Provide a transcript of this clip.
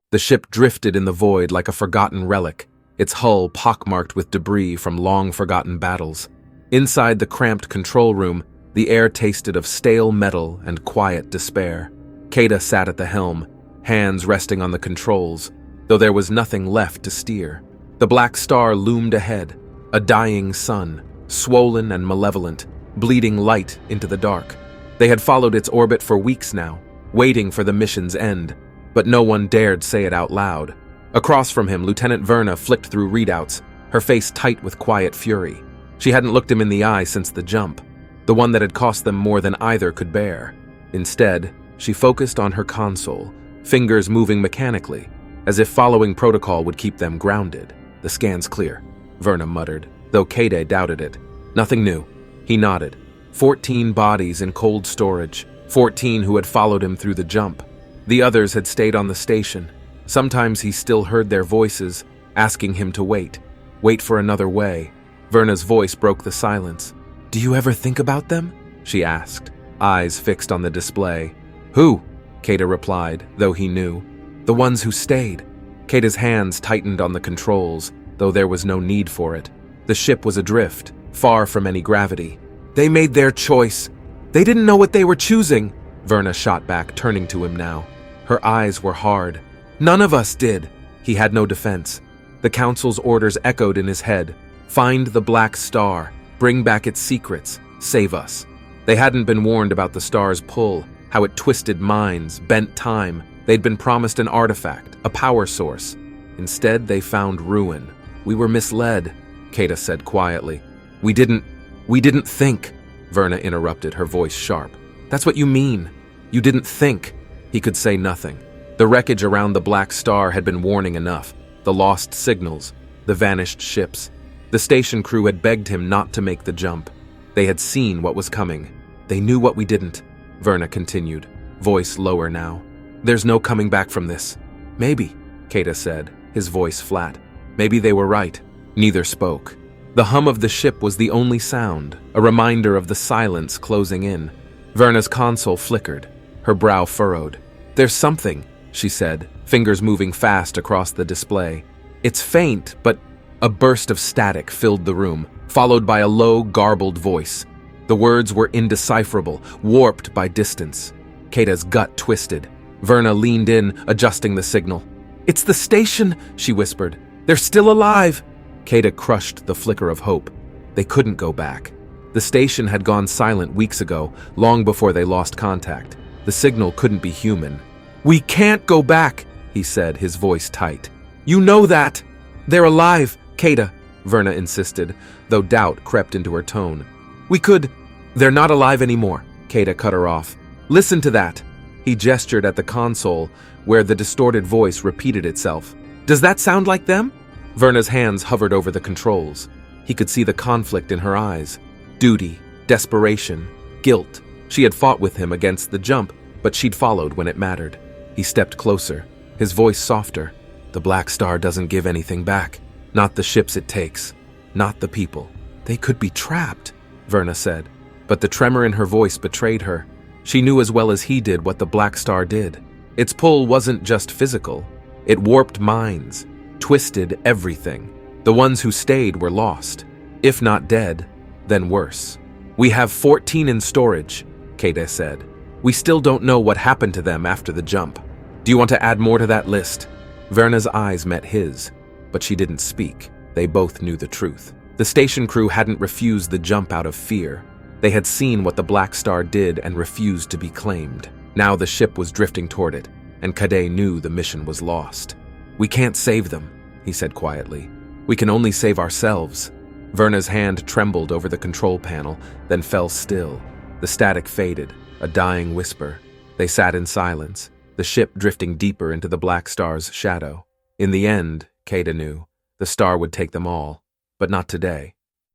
The ship drifted in the void like a forgotten relic, its hull pockmarked with debris from long-forgotten battles. Inside the cramped control room, the air tasted of stale metal and quiet despair. Kadeh sat at the helm, hands resting on the controls, though there was nothing left to steer. The black star loomed ahead, a dying sun, swollen and malevolent, bleeding light into the dark. They had followed its orbit for weeks now, waiting for the mission's end, but no one dared say it out loud. Across from him, Lieutenant Verna flicked through readouts, her face tight with quiet fury. She hadn't looked him in the eye since the jump, the one that had cost them more than either could bear. Instead, she focused on her console, fingers moving mechanically, as if following protocol would keep them grounded. "The scan's clear," Verna muttered, though Kadeh doubted it. "Nothing new." He nodded. 14 bodies in cold storage, 14 who had followed him through the jump. The others had stayed on the station. Sometimes he still heard their voices, asking him to wait for another way. Verna's voice broke the silence. "Do you ever think about them?" she asked, eyes fixed on the display. "Who?" Kadeh replied, though he knew. "The ones who stayed." Kadeh's hands tightened on the controls, though there was no need for it. The ship was adrift, far from any gravity. "They made their choice. They didn't know what they were choosing," Verna shot back, turning to him now. Her eyes were hard. "None of us did." He had no defense. The Council's orders echoed in his head. Find the Black Star, bring back its secrets, save us. They hadn't been warned about the star's pull, how it twisted minds, bent time. They'd been promised an artifact, a power source. Instead, they found ruin. "We were misled," Kadeh said quietly. We didn't think," Verna interrupted, her voice sharp. "That's what you mean. You didn't think." He could say nothing. The wreckage around the Black Star had been warning enough. The lost signals, the vanished ships. The station crew had begged him not to make the jump. They had seen what was coming. "They knew what we didn't," Verna continued, voice lower now. "There's no coming back from this." "Maybe," Kadeh said, his voice flat. "Maybe they were right." Neither spoke. The hum of the ship was the only sound, a reminder of the silence closing in. Verna's console flickered, her brow furrowed. "There's something," she said, fingers moving fast across the display. "It's faint, but..." A burst of static filled the room, followed by a low, garbled voice. The words were indecipherable, warped by distance. Kadeh's gut twisted. Verna leaned in, adjusting the signal. "It's the station," she whispered. "They're still alive." Kadeh crushed the flicker of hope. They couldn't go back. The station had gone silent weeks ago, long before they lost contact. The signal couldn't be human. "We can't go back," he said, his voice tight. "You know that." "They're alive, Kadeh," Verna insisted, though doubt crept into her tone. "We could..." "They're not alive anymore," Kadeh cut her off. "Listen to that." He gestured at the console, where the distorted voice repeated itself. "Does that sound like them?" Verna's hands hovered over the controls. He could see the conflict in her eyes. Duty, desperation, guilt. She had fought with him against the jump, but she'd followed when it mattered. He stepped closer, his voice softer. "The Black Star doesn't give anything back. Not the ships it takes. Not the people." "They could be trapped," Verna said. But the tremor in her voice betrayed her. She knew as well as he did what the Black Star did. Its pull wasn't just physical. It warped minds, twisted everything. The ones who stayed were lost. If not dead, then worse. "We have 14 in storage," Kadeh said. "We still don't know what happened to them after the jump. Do you want to add more to that list?" Verna's eyes met his, but she didn't speak. They both knew the truth. The station crew hadn't refused the jump out of fear. They had seen what the Black Star did and refused to be claimed. Now the ship was drifting toward it, and Kadeh knew the mission was lost. "We can't save them," he said quietly. "We can only save ourselves." Verna's hand trembled over the control panel, then fell still. The static faded, a dying whisper. They sat in silence, the ship drifting deeper into the Black Star's shadow. In the end, Kadeh knew, the star would take them all, but not today.